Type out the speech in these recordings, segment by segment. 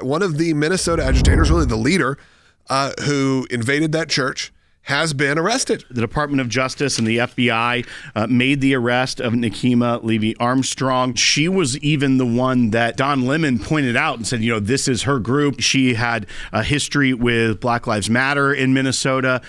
one of the Minnesota agitators, really the leader, who invaded that church, has been arrested. The Department of Justice and the FBI made the arrest of Nikema Levy-Armstrong. She was even the one that Don Lemon pointed out and said, this is her group. She had a history with Black Lives Matter in Minnesota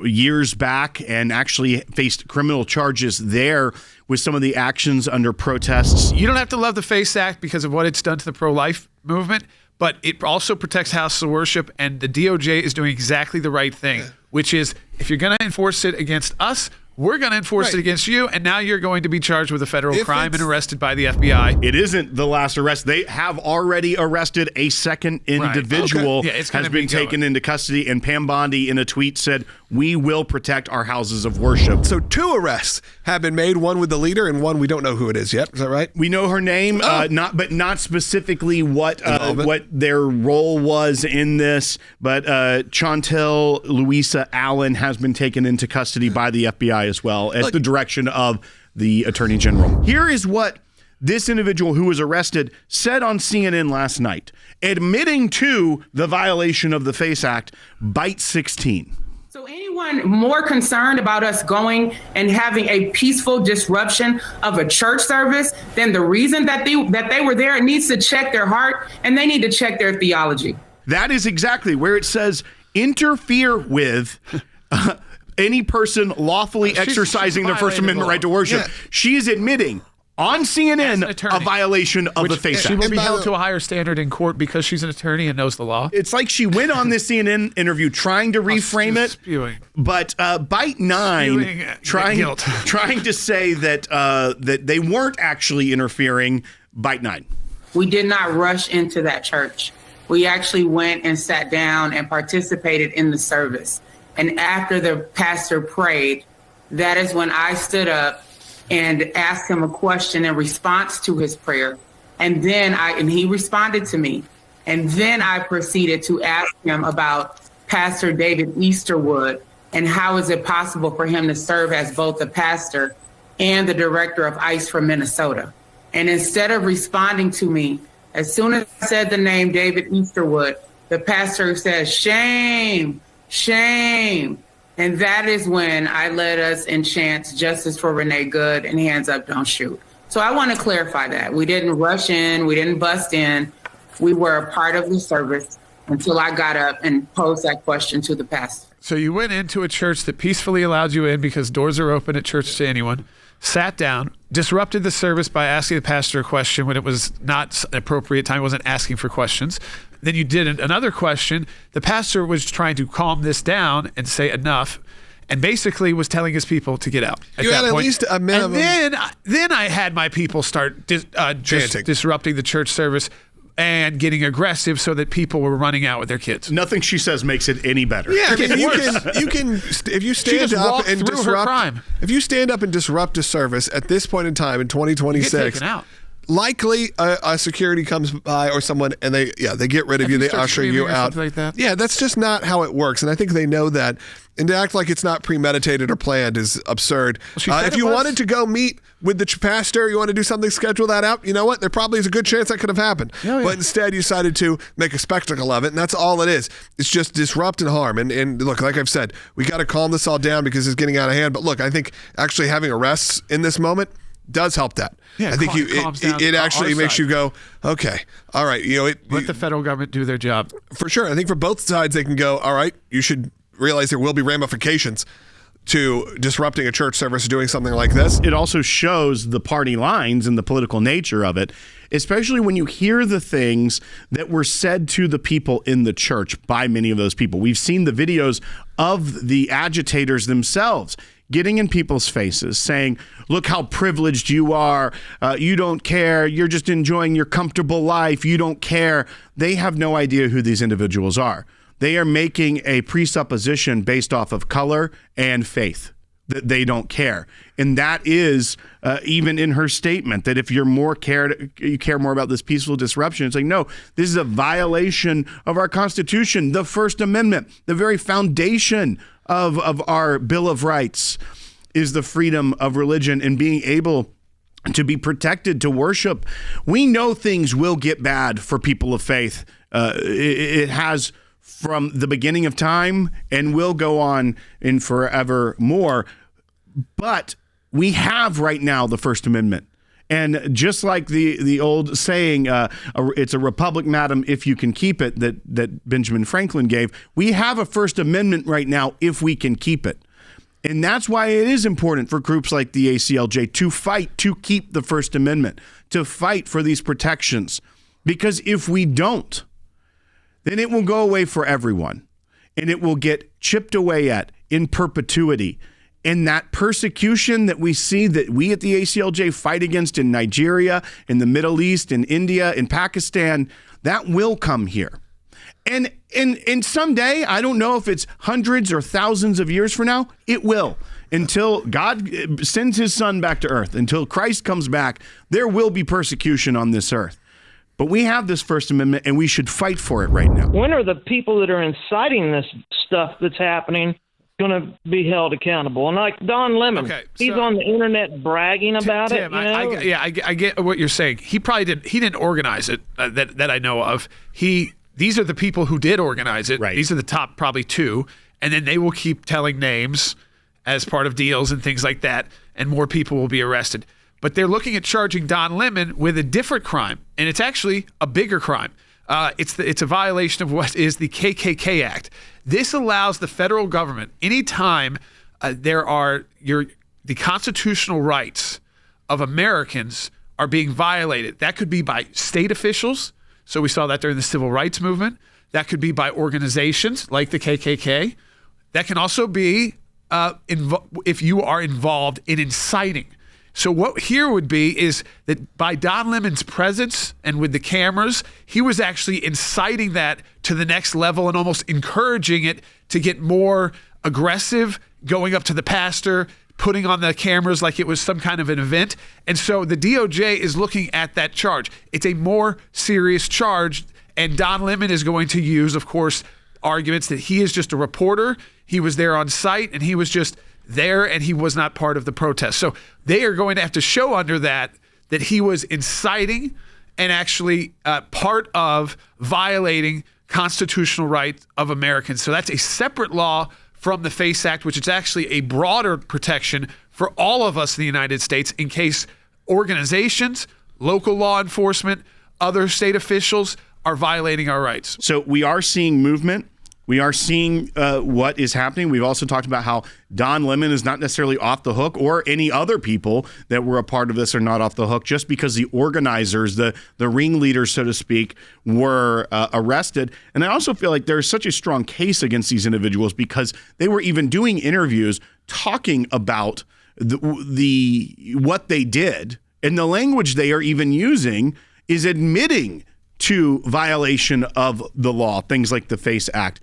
years back and actually faced criminal charges there with some of the actions under protests. You don't have to love the FACE Act because of what it's done to the pro-life movement, but it also protects houses of worship, and the DOJ is doing exactly the right thing, which is if you're going to enforce it against us, we're going to enforce it against you, and now you're going to be charged with a federal crime and arrested by the FBI. It isn't the last arrest. They have already arrested a second individual. Okay. Has been taken into custody, and Pam Bondi in a tweet said, "We will protect our houses of worship." So 2 arrests have been made, one with the leader and one we don't know who it is yet. Is that right? We know her name, not specifically what their role was in this, but Chantel Louisa Allen has been taken into custody by the FBI as well at the direction of the Attorney General. Here is what this individual who was arrested said on CNN last night, admitting to the violation of the FACE Act, Bite 16. So anyone more concerned about us going and having a peaceful disruption of a church service than the reason that they were there needs to check their heart, and they need to check their theology. That is exactly where it says interfere with any person lawfully exercising their First Amendment right to worship. Yeah. She is admitting on CNN a violation of the FACE Act. She will be held to a higher standard in court because she's an attorney and knows the law. It's like she went on this CNN interview trying to reframe it, but Bite 9 trying to say that they weren't actually interfering. Bite 9. We did not rush into that church. We actually went and sat down and participated in the service. And after the pastor prayed, that is when I stood up and asked him a question in response to his prayer. And then he responded to me. And then I proceeded to ask him about Pastor David Easterwood and how is it possible for him to serve as both the pastor and the director of ICE for Minnesota. And instead of responding to me, as soon as I said the name David Easterwood, the pastor said, "Shame, shame." And that is when I led us in chants, "Justice for Renee Good" and "Hands Up, Don't Shoot." So I want to clarify that. We didn't rush in. We didn't bust in. We were a part of the service until I got up and posed that question to the pastor. So you went into a church that peacefully allowed you in because doors are open at church to anyone, sat down, disrupted the service by asking the pastor a question when it was not an appropriate time. He wasn't asking for questions. Then you did another question. The pastor was trying to calm this down and say enough, and basically was telling his people to get out. You had at least a minimum. And then I had my people start disrupting the church service and getting aggressive so that people were running out with their kids. Nothing she says makes it any better. Yeah, I mean, you can if you stand up and disrupt, if you stand up and disrupt a service at this point in time in 2026, you get taken out. Likely a security comes by or someone and they get rid of you, they usher you out. Like that. Yeah, that's just not how it works, and I think they know that. And to act like it's not premeditated or planned is absurd. If you wanted to go meet with the pastor, you want to do something, schedule that out. You know what? There probably is a good chance that could have happened. Oh, yeah. But instead, you decided to make a spectacle of it, and that's all it is. It's just disrupt and harm. And look, like I've said, we got to calm this all down because it's getting out of hand. But look, I think actually having arrests in this moment does help that. Yeah, I think it actually makes you go, okay, all right. Let the federal government do their job. For sure. I think for both sides, they can go, all right, you should realize there will be ramifications to disrupting a church service or doing something like this. It also shows the party lines and the political nature of it, especially when you hear the things that were said to the people in the church by many of those people. We've seen the videos of the agitators themselves getting in people's faces, saying, look how privileged you are. You don't care. You're just enjoying your comfortable life. You don't care. They have no idea who these individuals are. They are making a presupposition based off of color and faith that they don't care. And that is even in her statement that if you care more about this peaceful disruption, it's like, no, this is a violation of our Constitution, the First Amendment, the very foundation of our Bill of Rights is the freedom of religion and being able to be protected to worship. We know things will get bad for people of faith It has from the beginning of time and will go on in forevermore. But we have right now the First Amendment. And just like the old saying, it's a republic, madam, if you can keep it, that Benjamin Franklin gave, we have a First Amendment right now if we can keep it. And that's why it is important for groups like the ACLJ to fight to keep the First Amendment, to fight for these protections. Because if we don't, then it will go away for everyone. And it will get chipped away at in perpetuity. And that persecution that we see that we at the ACLJ fight against in Nigeria, in the Middle East, in India, in Pakistan, that will come here. And someday, I don't know if it's hundreds or thousands of years from now, it will. Until God sends his son back to earth, until Christ comes back, there will be persecution on this earth. But we have this First Amendment, and we should fight for it right now. When are the people that are inciting this stuff that's happening going to be held accountable? And like Don Lemon, he's on the internet bragging about Tim, it. I get what you're saying. He didn't organize it that I know of. These are the people who did organize it. Right. These are the top probably two, and then they will keep telling names as part of deals and things like that, and more people will be arrested. But they're looking at charging Don Lemon with a different crime, and it's actually a bigger crime. It's a violation of what is the KKK Act. This allows the federal government, anytime the constitutional rights of Americans are being violated. That could be by state officials. So we saw that during the civil rights movement. That could be by organizations like the KKK. That can also be if you are involved in inciting. So what here would be is that by Don Lemon's presence and with the cameras, he was actually inciting that to the next level and almost encouraging it to get more aggressive, going up to the pastor, putting on the cameras like it was some kind of an event. And so the DOJ is looking at that charge. It's a more serious charge, and Don Lemon is going to use, of course, arguments that he is just a reporter. He was there on site, and he was just there, and he was not part of the protest. So they are going to have to show under that he was inciting and actually part of violating constitutional rights of Americans. So that's a separate law from the FACE Act, which is actually a broader protection for all of us in the United States in case organizations, local law enforcement, other state officials are violating our rights. So we are seeing movement. We are seeing what is happening. We've also talked about how Don Lemon is not necessarily off the hook, or any other people that were a part of this are not off the hook, just because the organizers, the ringleaders, so to speak, were arrested. And I also feel like there's such a strong case against these individuals because they were even doing interviews talking about what they did, and the language they are even using is admitting to violation of the law, things like the FACE Act.